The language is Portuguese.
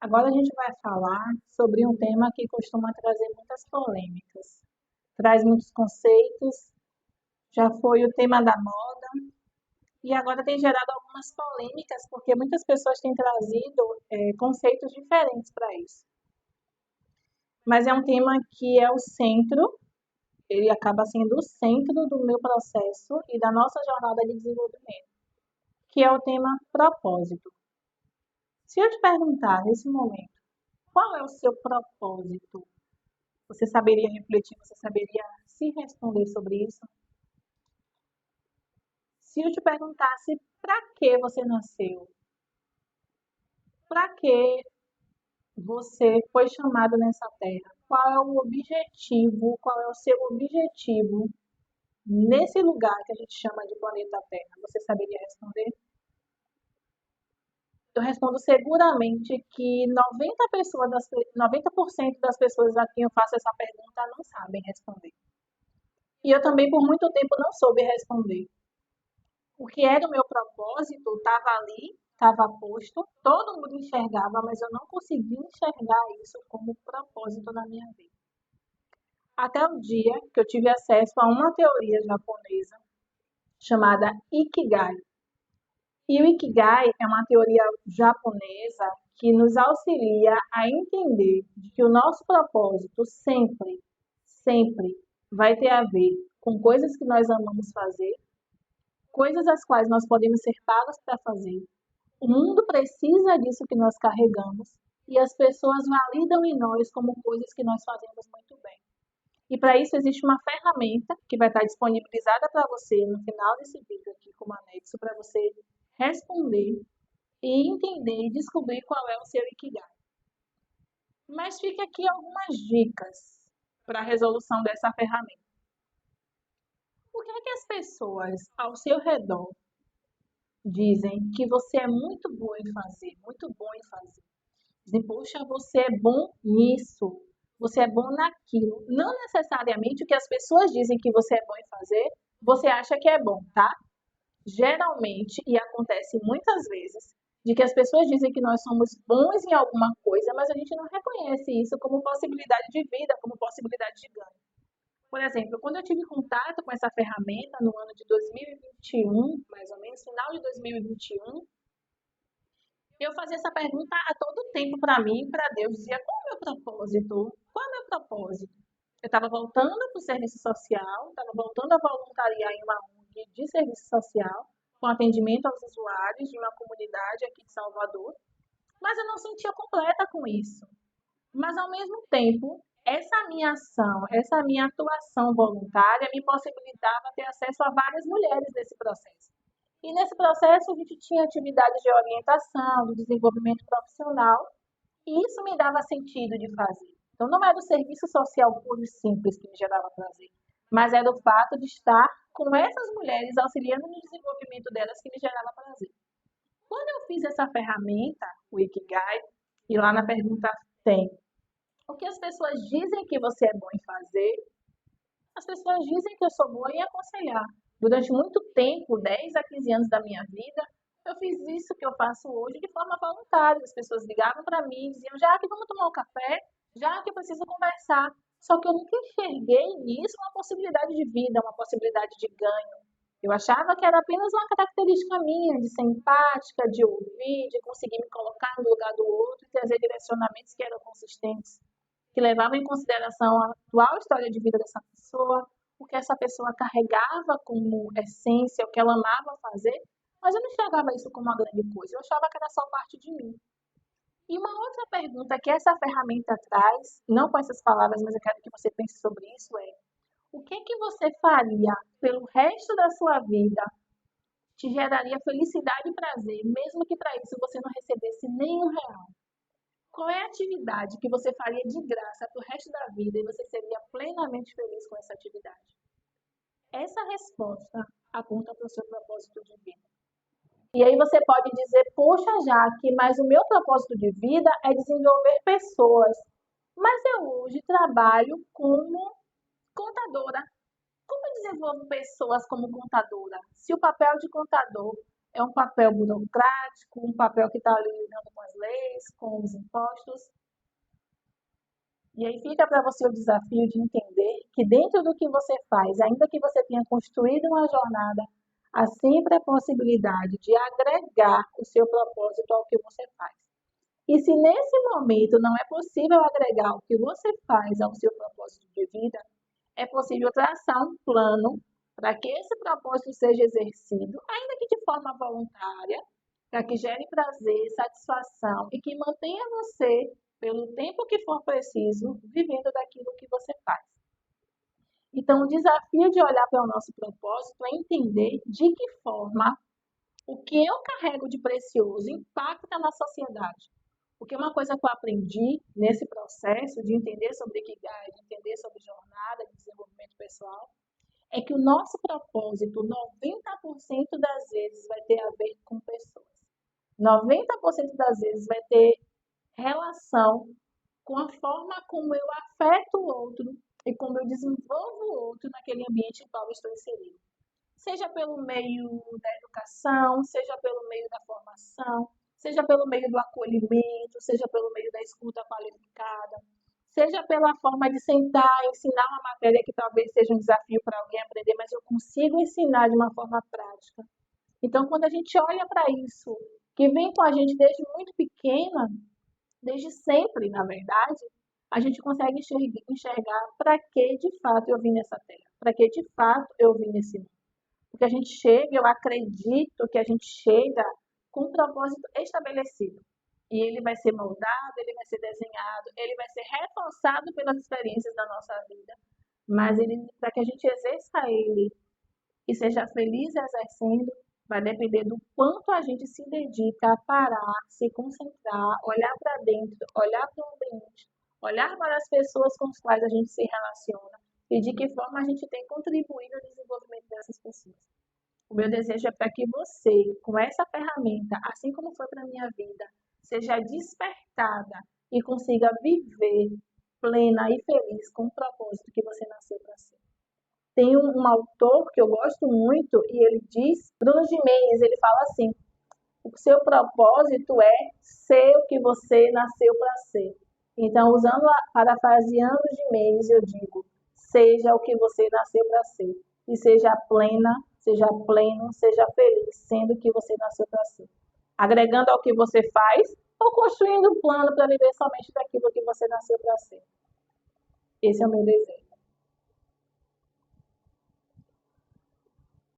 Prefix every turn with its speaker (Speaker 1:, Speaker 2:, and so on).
Speaker 1: Agora a gente vai falar sobre um tema que costuma trazer muitas polêmicas, traz muitos conceitos, já foi o tema da moda e agora tem gerado algumas polêmicas porque muitas pessoas têm trazido conceitos diferentes para isso. Mas é um tema que é o centro, ele acaba sendo o centro do meu processo e da nossa jornada de desenvolvimento, que é o tema propósito. Se eu te perguntar nesse momento, qual é o seu propósito? Você saberia refletir, você saberia se responder sobre isso? Se eu te perguntasse para que você nasceu, para que você foi chamado nessa terra, qual é o objetivo, qual é o seu objetivo nesse lugar que a gente chama de planeta Terra, você saberia responder? Eu respondo seguramente que 90% das pessoas a quem eu faço essa pergunta não sabem responder. E eu também, por muito tempo, não soube responder. O que era o meu propósito estava ali, estava posto, todo mundo enxergava, mas eu não conseguia enxergar isso como propósito na minha vida. Até o dia que eu tive acesso a uma teoria japonesa chamada Ikigai. E o Ikigai é uma teoria japonesa que nos auxilia a entender que o nosso propósito sempre vai ter a ver com coisas que nós amamos fazer, coisas as quais nós podemos ser pagos para fazer. O mundo precisa disso que nós carregamos e as pessoas validam em nós como coisas que nós fazemos muito bem. E para isso existe uma ferramenta que vai estar disponibilizada para você no final desse vídeo aqui como anexo para você responder e entender e descobrir qual é o seu Ikigai. Mas fica aqui algumas dicas para a resolução dessa ferramenta. O que é que as pessoas ao seu redor dizem que você é muito bom em fazer, muito bom em fazer? Dizem, poxa, você é bom nisso, você é bom naquilo. Não necessariamente o que as pessoas dizem que você é bom em fazer, você acha que é bom, tá? Geralmente, e acontece muitas vezes, de que as pessoas dizem que nós somos bons em alguma coisa, mas a gente não reconhece isso como possibilidade de vida, como possibilidade de ganho. Por exemplo, quando eu tive contato com essa ferramenta no ano de 2021, mais ou menos, final de 2021, eu fazia essa pergunta a todo tempo para mim, para Deus, dizia, qual é o meu propósito? Qual é o meu propósito? Eu estava voltando para o serviço social, estava voltando a voluntariar em uma ONG de serviço social, com atendimento aos usuários de uma comunidade aqui de Salvador, mas eu não sentia completa com isso. Mas, ao mesmo tempo, essa minha ação, essa minha atuação voluntária me possibilitava ter acesso a várias mulheres nesse processo. E nesse processo a gente tinha atividades de orientação, de desenvolvimento profissional, e isso me dava sentido de fazer. Então não era o serviço social puro e simples que me gerava prazer, mas era o fato de estar com essas mulheres auxiliando no desenvolvimento delas que me gerava prazer. Quando eu fiz essa ferramenta, o Ikigai, e lá na pergunta tem o que as pessoas dizem que você é bom em fazer, as pessoas dizem que eu sou boa em aconselhar. Durante muito tempo, 10 a 15 anos da minha vida, eu fiz isso que eu faço hoje de forma voluntária. As pessoas ligavam para mim e diziam, já que vamos tomar um café, já que eu preciso conversar. Só que eu nunca enxerguei nisso uma possibilidade de vida, uma possibilidade de ganho. Eu achava que era apenas uma característica minha, de ser empática, de ouvir, de conseguir me colocar no lugar do outro e trazer direcionamentos que eram consistentes, que levavam em consideração a atual história de vida dessa pessoa, o que essa pessoa carregava como essência, o que ela amava fazer, mas eu não enxergava isso como uma grande coisa, eu achava que era só parte de mim. E uma outra pergunta que essa ferramenta traz, não com essas palavras, mas eu quero que você pense sobre isso, é o que você faria pelo resto da sua vida te geraria felicidade e prazer, mesmo que para isso você não recebesse nenhum real? Qual é a atividade que você faria de graça para o resto da vida e você seria plenamente feliz com essa atividade? Essa resposta aponta para o seu propósito de vida. E aí você pode dizer, poxa, Jaque, mas o meu propósito de vida é desenvolver pessoas. Mas eu hoje trabalho como contadora. Como eu desenvolvo pessoas como contadora? Se o papel de contador É um papel burocrático, um papel que está ali lidando com as leis, com os impostos. E aí fica para você o desafio de entender que dentro do que você faz, ainda que você tenha construído uma jornada, há sempre a possibilidade de agregar o seu propósito ao que você faz. E se nesse momento não é possível agregar o que você faz ao seu propósito de vida, é possível traçar um plano para que esse propósito seja exercido, ainda que de forma voluntária, para que gere prazer, satisfação e que mantenha você, pelo tempo que for preciso, vivendo daquilo que você faz. Então, o desafio de olhar para o nosso propósito é entender de que forma o que eu carrego de precioso impacta na sociedade. Porque uma coisa que eu aprendi nesse processo de entender sobre Ikigai, de entender sobre jornada de desenvolvimento pessoal, é que o nosso propósito, 90% das vezes, vai ter a ver com pessoas. 90% das vezes vai ter relação com a forma como eu afeto o outro e como eu desenvolvo o outro naquele ambiente em qual eu estou inserido. Seja pelo meio da educação, seja pelo meio da formação, seja pelo meio do acolhimento, seja pelo meio da escuta qualificada, seja pela forma de sentar e ensinar uma matéria que talvez seja um desafio para alguém aprender, mas eu consigo ensinar de uma forma prática. Então, quando a gente olha para isso, que vem com a gente desde muito pequena, desde sempre, na verdade, a gente consegue enxergar para que de fato eu vim nessa terra, para que de fato eu vim nesse mundo. Porque a gente chega, eu acredito que a gente chega com um propósito estabelecido. E ele vai ser moldado, ele vai ser desenhado, ele vai ser reforçado pelas experiências da nossa vida. Mas para que a gente exerça ele e seja feliz exercendo, vai depender do quanto a gente se dedica a parar, se concentrar, olhar para dentro, olhar para o ambiente, olhar para as pessoas com as quais a gente se relaciona e de que forma a gente tem contribuído no desenvolvimento dessas pessoas. O meu desejo é para que você, com essa ferramenta, assim como foi para a minha vida, seja despertada e consiga viver plena e feliz com o propósito que você nasceu para ser. Tem um autor que eu gosto muito e ele diz, Bruno Gimenez, ele fala assim: o seu propósito é ser o que você nasceu para ser. Então, parafraseando Gimenez, eu digo: seja o que você nasceu para ser. E seja plena, seja pleno, seja feliz, sendo o que você nasceu para ser. Agregando ao que você faz ou construindo um plano para viver somente daquilo que você nasceu para ser. Esse é o meu desejo.